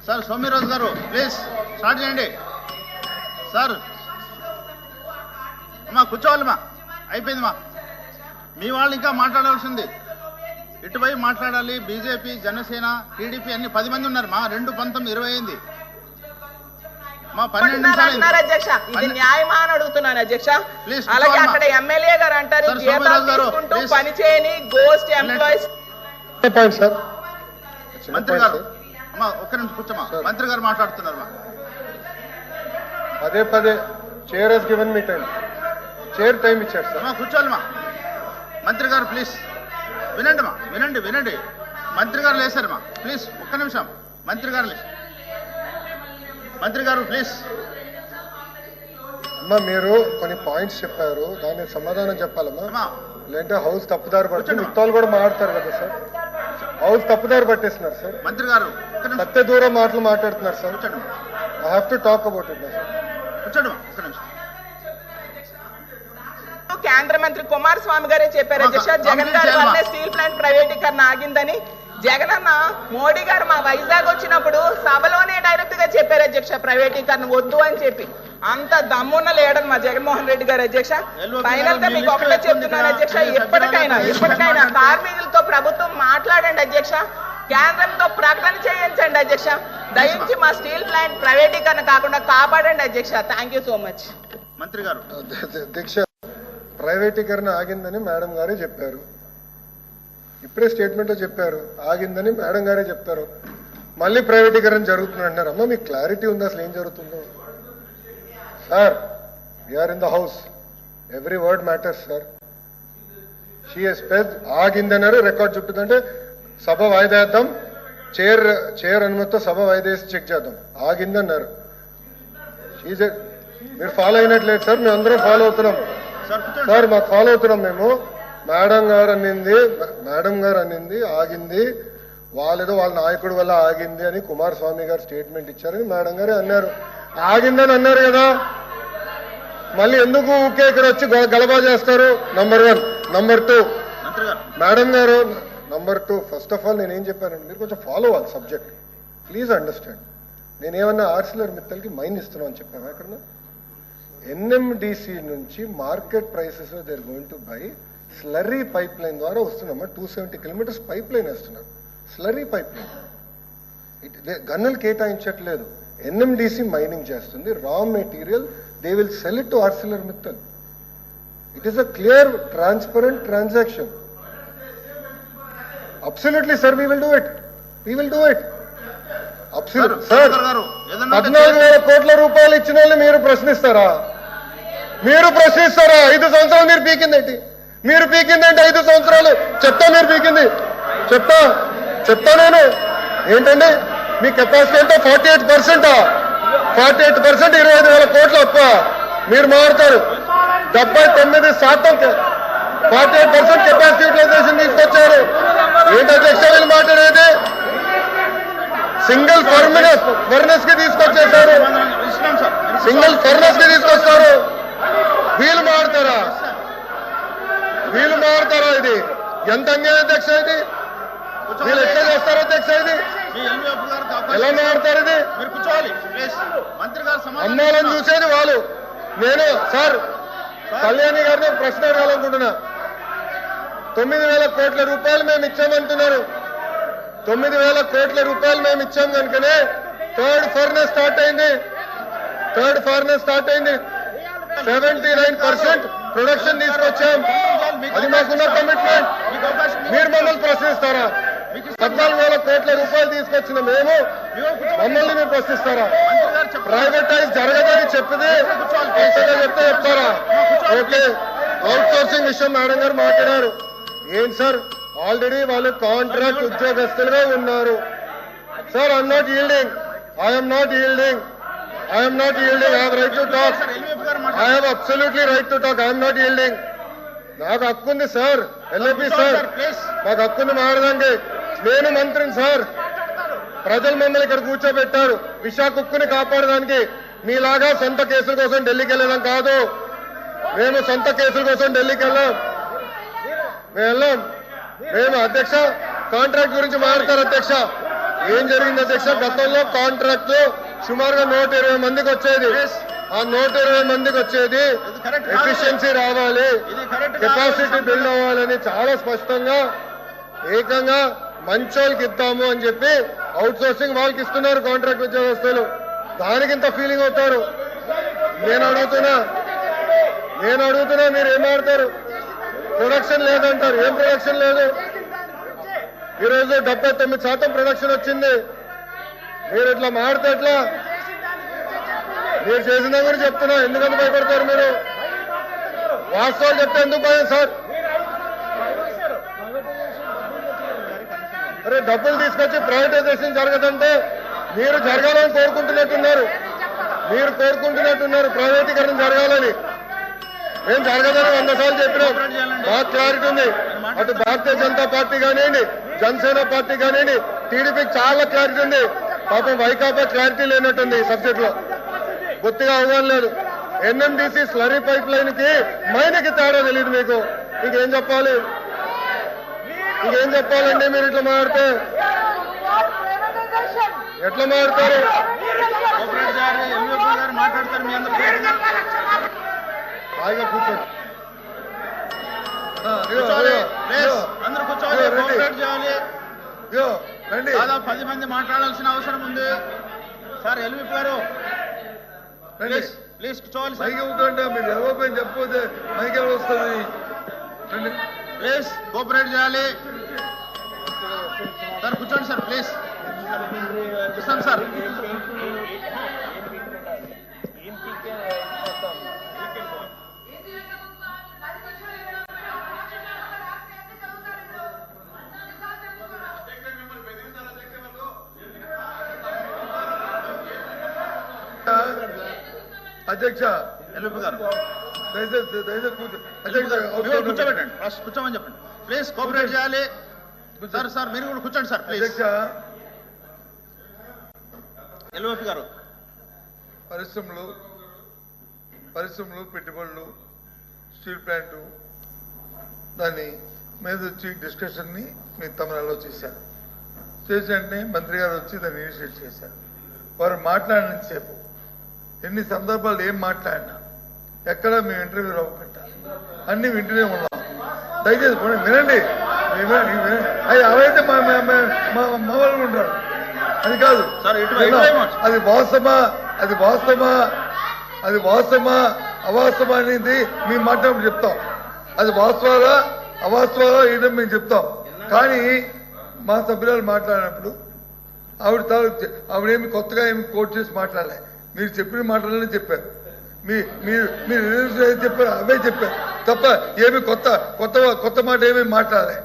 Sir Somiraju గారు please start చేయండి sir. అమ్మా కూర్చోవాలమ్మా, అయిపోయిందమ్మా. మీ వాళ్ళు ఇంకా మాట్లాడాల్సింది, ఇటువైపు మాట్లాడాలి. బీజేపీ, జనసేన, టీడీపీ అన్ని 10 మంది ఉన్నారు మా. 2-19-20 అయింది మా. 12 నిమిషాలు అధ్యక్ష. ఇది న్యాయమా అని అడుగుతున్నాను అధ్యక్ష. అలాగే అక్కడ ఎమ్మెల్యే గారు అంటారు పని చేయని గోస్ట్ ఎంప్లాయీస్. మంత్రి గారు అమ్మా ఒక్క నిమిషం కూర్చోమా. మంత్రి గారు మాట్లాడుతున్నారు మా. పదే chair has given me time. Chair time ఇచ్చారు సార్. అమ్మా కూర్చోవాలమ్మా. మంత్రి గారు ప్లీజ్ వినండి మా, వినండి. మంత్రి గారు లేసారమ్మా ప్లీజ్ ఒక్క నిమిషం. మంత్రి గారు ప్లీజ్. అమ్మా మీరు కొన్ని పాయింట్స్ చెప్పారు, దానికి సమాధానం చెప్పాలమ్మా. లేదంటే హౌస్ తప్పుదారి పడుతుంది. మిగతాలు కూడా మాట్లాడతారు కదా సార్. హౌస్ తప్పుదారి పట్టేస్తున్నారు సార్. మంత్రి గారు సత్య దూరం మాటలు మాట్లాడుతున్నారు sir. I have to talk about it sir. కూర్చోండి ఒక్క నిమిషం. కేంద్ర మంత్రి కుమారస్వామి గారే చెప్పారు అధ్యక్ష, జగన్ గారి వల్లే స్టీల్ ప్లాంట్ ప్రైవేటీకరణ ఆగిందని. జగన్ అన్న మోడీ గారు మా వైజాగ్ వచ్చినప్పుడు సభలోనే డైరెక్ట్ గా చెప్పారు అధ్యక్ష, ప్రైవేటీకరణ వద్దు అని చెప్పి. అంత దమ్మున్న లేడని మా జగన్మోహన్ రెడ్డి గారు అధ్యక్ష. ఫైనల్ గా మీకు ఒకటే చెప్తున్నాను అధ్యక్ష, ఎప్పటికైనా కార్మికులతో ప్రభుత్వం మాట్లాడండి అధ్యక్ష, కేంద్రంతో ప్రకటన చేయించండి అధ్యక్ష. దయించి మా స్టీల్ ప్లాంట్ ప్రైవేటీకరణ కాకుండా కాపాడండి అధ్యక్ష. Thank you so much. మంత్రి గారు అధ్యక్ష, ప్రైవేటీకరణ ఆగిందని మేడం గారే చెప్పారు. ఇప్పుడే స్టేట్మెంట్లో చెప్పారు ఆగిందని మేడం గారే చెప్తారు. మళ్ళీ ప్రైవేటీకరణ జరుగుతుంది అంటారు. అమ్మ మీకు క్లారిటీ ఉంది అసలు ఏం జరుగుతుందో? Sir we're in the house, every word matters sir. She ఎస్పెడ్ ఆగిందన్నారు, రికార్డ్ చెప్తుందంటే సభ వాయిదా వేద్దాం, చైర్ అనుమతితో సభ వాయిదా వేసి చెక్ చేద్దాం. ఆగిందన్నారు. మీరు ఫాలో అయినట్లేదు సార్, మేము అందరం ఫాలో అవుతున్నాం సార్. మాకు ఫాలో అవుతున్నాం మేము. మేడం గారు అన్నింది ఆగింది, వాళ్ళేదో వాళ్ళ నాయకుడి వల్ల ఆగింది అని కుమారస్వామి గారు స్టేట్మెంట్ ఇచ్చారని మేడం గారే అన్నారు. ఆగిందని అన్నారు కదా, మళ్ళీ ఎందుకు ఊకే ఇక్కడ వచ్చి గలబా చేస్తారు? నంబర్ 1. నంబర్ 2 మేడం గారు. నంబర్ 2 ఫస్ట్ ఆఫ్ ఆల్ నేనేం చెప్పానండి, మీరు కొంచెం ఫాలో అవ్వాలి సబ్జెక్ట్, ప్లీజ్ అండర్స్టాండ్. నేనేమన్నా ఆర్సిలర్ మిత్తల్కి మైన్ ఇస్తున్నాం అని చెప్పాను. ఎక్కడ ఎన్ఎండిసి నుంచి market prices they're going to buy slurry pipe line ద్వారా వస్తున్నామా. 270 కిలోమీటర్స్ పైప్ లైన్ వేస్తున్నారు, స్లర్రీ పైప్ లైన్. గన్నులు కేటాయించట్లేదు, ఎన్ఎండిసి మైనింగ్ చేస్తుంది. Raw material they will sell it to Arcelor Mittal. It is a clear transparent transaction. Absolutely sir, we will do it. Sir 14,000 కోట్ల రూపాయలు ఇచ్చిన వాళ్ళు మీరు ప్రశ్నిస్తారా? 5 సంవత్సరాలు మీరు పీకిందేంటి? 5 సంవత్సరాలు చెప్తా. మీరు పీకింది చెప్తా నేను ఏంటండి? మీ కెపాసిటీ అంటే 48%. 25,000 కోట్ల అప్ప మీరు మారుతారు. 79% 48% కెపాసిటీ యూటిలైజేషన్ తీసుకొచ్చారు. ఏంటి అధ్యక్ష వీళ్ళు మాట్లాడేది? సింగిల్ ఫర్నెస్ కి తీసుకొచ్చేసారు. వీళ్ళు మారుతారా? ఇది ఎంత అన్యాయం అధ్యక్ష? ఇది వీళ్ళు ఎట్లా చేస్తారు అధ్యక్ష? ఇది ఎలా మారుతారు? ఇది అమ్మాలని చూసేది వాళ్ళు. నేను సార్ కళ్యాణి గారిని ప్రశ్న అడగాలనుకుంటున్నా. 9,000 కోట్ల రూపాయలు మేము ఇచ్చామంటున్నారు. 9,000 కోట్ల రూపాయలు మేము ఇచ్చాం కనుకనే థర్డ్ ఫర్నెస్ స్టార్ట్ అయింది. 79% ప్రొడక్షన్ తీసుకొచ్చాం. అది మాకున్న కమిట్మెంట్. మీరు మమ్మల్ని ప్రశ్నిస్తారా? 14,000 కోట్ల రూపాయలు తీసుకొచ్చిన మేము మమ్మల్ని మీరు ప్రశ్నిస్తారా? ప్రైవేటైజ్ జరగదని చెప్తే చెప్తారా? ఓకే, అవుట్ సోర్సింగ్ విషయం మేడం గారు మాట్లాడారు. ఏంటి సార్, ఆల్రెడీ వాళ్ళు కాంట్రాక్ట్ ఉద్యోగస్తులుగా ఉన్నారు. Sir I'm not yielding. I have right to talk. I have absolutely right to talk. I am not yielding. నాకు హక్కు ఉంది సార్. ఎల్ఏపీ సార్ మాకు హక్కుంది మారడానికి. నేను మంత్రిని సార్. ప్రజలు మమ్మల్ని ఇక్కడ కూర్చోబెట్టారు విశాఖ ఉక్కుని కాపాడడానికి. మీలాగా సొంత కేసుల కోసం ఢిల్లీకి వెళ్ళడం కాదు. మేము సొంత కేసుల కోసం ఢిల్లీకి వెళ్ళాం. మేము అధ్యక్ష కాంట్రాక్ట్ గురించి మాట్లాడతారు అధ్యక్ష. ఏం జరిగింది అధ్యక్ష? గతంలో కాంట్రాక్ట్ సుమారుగా 120 మందికి వచ్చేది. ఆ 120 మందికి వచ్చేది ఎఫిషియన్సీ రావాలి, కెపాసిటీ బిల్డ్ అవ్వాలని చాలా స్పష్టంగా ఏకంగా మంచోళ్ళకి ఇద్దాము అని చెప్పి అవుట్ సోర్సింగ్ వాళ్ళకి ఇస్తున్నారు కాంట్రాక్ట్ ఉద్యోగస్తులు. దానికి ఇంత ఫీలింగ్ అవుతారు. నేను అడుగుతున్నా మీరు ఏం ఆడతారు? ప్రొడక్షన్ లేదంటారు. ఏం ప్రొడక్షన్ లేదు? ఈరోజు 79% ప్రొడక్షన్ వచ్చింది. మీరు ఇట్లా మాడితే ఎట్లా? మీరు చేసిన గురించి చెప్తున్నా, ఎందుకంత భయపడతారు మీరు? వాస్తవాలు చెప్తే ఎందుకు భయం సార్? అరే డబ్బులు తీసుకొచ్చి ప్రైవేటైజేషన్ జరగదంటే మీరు జరగాలని కోరుకుంటున్నట్టున్నారు. ప్రైవేటీకరణ జరగాలని. ఏం జరగదని 100 సార్లు చెప్పినాం. మాకు క్లారిటీ ఉంది. అటు భారతీయ జనతా పార్టీ కానివ్వండి, జనసేన పార్టీ కానివ్వండి, టీడీపీకి చాలా క్లారిటీ ఉంది. పాపం వైకాపా క్లారిటీ లేనట్టుంది ఈ సబ్జెక్ట్ లో. బొత్తిగా అవగాహన లేదు. ఎన్ఎండిసి స్లరీ పైప్ లైన్ కి మైనకి తేడా తెలియదు మీకు. ఇంకేం చెప్పాలి? చెప్పాలండి? మీరు ఇట్లా మాట్లాడితే ఎట్లా మాట్లాడతారు? మాట్లాడతారు మీ అందరూ హాయిగా కూర్చోండి. అందరూ కూర్చోవాలి, కోఆపరేట్ చేయాలి. రండి. దాదాపు 10 మంది మాట్లాడాల్సిన అవసరం ఉంది. సార్ ఎల్విపి గారు ప్లీజ్ కూర్చోవాలి సార్. మైకి కూర్చోండి. మీరు ఎవరిపోయి చెప్పకపోతే మైకి ఎవరు వస్తుంది? ప్లీజ్ కోఆపరేట్ చేయాలి సార్. కూర్చోండి సార్ ప్లీజ్. ఇస్తాం సార్. అధ్యక్ష ఎల్విపి గారు దయచేసి కూర్చోబెట్టండి. ఫస్ట్ కూర్చోమని చెప్పండి ప్లీజ్. కోఆపరేట్ చేయాలి సార్. మీరు కూడా కూర్చోండి సార్ ప్లీజ్. అధ్యక్ష ఎల్విపి గారు, పరిశ్రమలు పెట్టుబడులు, స్టీల్ ప్లాంటు దాన్ని మీద వచ్చి డిస్కషన్ని మీరు తమలో చేశారు. చేసినట్టే మంత్రి గారు వచ్చి దాన్ని ఇనిషియేట్ చేశారు. వారు మాట్లాడినంతసేపు ఎన్ని సందర్భాలు ఏం మాట్లాడినా ఎక్కడ మేము ఇంటర్వ్యూ అవ్వకుండా అన్ని వింటూనే ఉన్నాం. దయచేసి వినండి. అవైతే మా వాళ్ళు ఉంటారు. అది కాదు. అది వాస్తవమా అవాస్తవమా అనేది మేము మాట్లాడి చెప్తాం. అది వాస్తవాలా అవాస్తవాలా ఏదో మేము చెప్తాం. కానీ మా సభ్యురాలు మాట్లాడినప్పుడు ఆవిడేమి కొత్తగా ఏమి కోట్ చేసి మాట్లాడలే. మీరు చెప్పిన మాటలనే చెప్పారు. మీరు చెప్పారు అవే చెప్పారు తప్ప ఏమి కొత్త మాట ఏమీ మాట్లాడలే.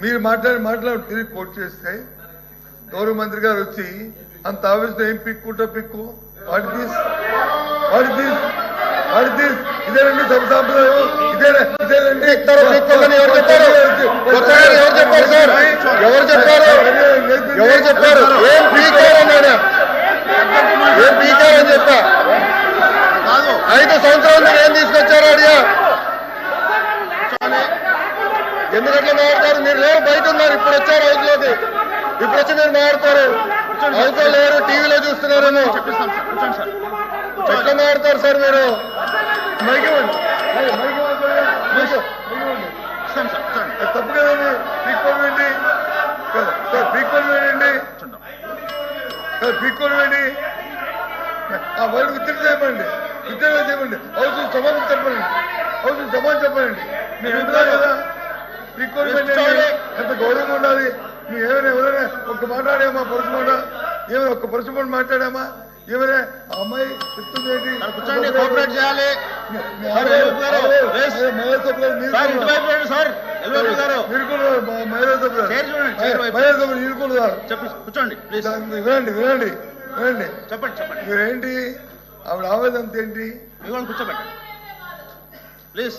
మీరు మాట్లాడి తిరిగి కోట్ చేస్తే గౌరవ మంత్రి గారు వచ్చి అంత ఆవేశం ఏం పిక్కు వాట్ దిస్ ఇదేనండి సభ సాంప్రదాయం. ఇదేనండి ఎవరు చెప్పారు? ఏం పీకారన్నాడా? ఏం పీకారని చెప్పా? 5 సంవత్సరాలు మీరు ఏం తీసుకొచ్చారో అడిగా. ఎందుకట్లా మాట్లాడతారు? మీరు లేరు, బయట ఉన్నారు. ఇప్పుడు వచ్చారు హౌస్లోకి. ఇప్పుడు వచ్చి మీరు మాట్లాడతారు. హౌస్లో లేరు, టీవీలో చూస్తున్నారేమో. ఎట్లా మాట్లాడతారు సార్ మీరు? తప్పు కదండి. పీక్కోండి. వాళ్ళు ఉత్తరం చేయమండి. హౌస్ సమాధానం చెప్పండి. మీరు ఎందుకు కదా పీక్కోండి. ఎంత గౌరవం ఉండాలి. మేము ఎవరైనా ఒక్క మాట్లాడామా? ఒక్క పరుసు మాట మాట్లాడామా? ఏమైనా అమ్మాయి చెప్తుంది ఏంటి? కోఆపరేట్ చేయాలి. మీరు కూడా కూర్చోండి ప్లీజ్. వినండి చెప్పండి. మీరేంటి ఆవిడ ఆవేదన ఏంటి? మీ వాళ్ళు కూర్చోబెట్టండి ప్లీజ్.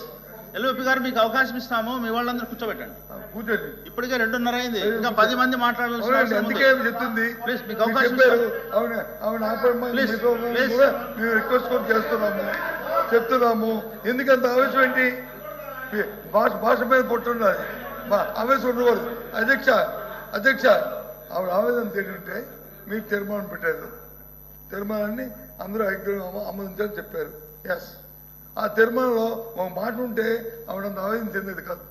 ఎల్విపి గారు మీకు అవకాశం ఇస్తాము. మీ వాళ్ళందరూ కూర్చోబెట్టండి. కూర్చోండి. ఇప్పటికే 2:30 అయింది. ఇంకా 10 మంది మాట్లాడాల్సిన అందుకే చెప్తుంది. ప్లీజ్ మీకు అవకాశం మేము రిక్వెస్ట్ కూడా చెప్తున్నాము. ఎందుకంత ఆవేశం ఏంటి? భాష మీద పొట్టుండాలి. ఆవేశం ఉండకూడదు. అధ్యక్ష ఆవిడ ఆవేదన ఏంటంటే మీరు తీర్మానం పెట్టారు, తీర్మానాన్ని అందరూ ఐక్యంగా ఆమోదించాలని చెప్పారు. ఎస్, ఆ తీర్మానంలో ఒక మాట ఉంటే ఆవిడంత ఆవేదన చెందేది కాదు.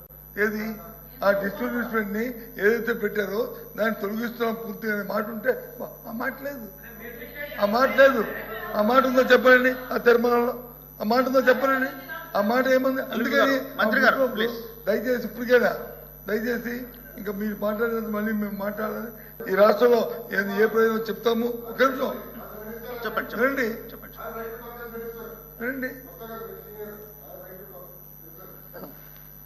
ఏది ఆ డిస్ట్రిబ్యూషన్ ని ఏదైతే పెట్టారో దాన్ని తొలగిస్తున్నాం పూర్తిగా అనే మాట ఉంటే ఆ మాట లేదు. ఆ మాట లేదు. ఆ మాట ఉందో చెప్పండి. ఆ తీర్మానంలో ఆ మాట ఉందో చెప్పండి. ఆ మాట ఏముంది? అందుకని దయచేసి ఇప్పటికైనా దయచేసి ఇంకా మీరు మాట్లాడేది మళ్ళీ మేము మాట్లాడాలి. ఈ రాష్ట్రంలో ఏ ప్రయోజనం చెప్తాము. ఒక నిమిషం చెప్పండి రండి చెప్పండి. రండి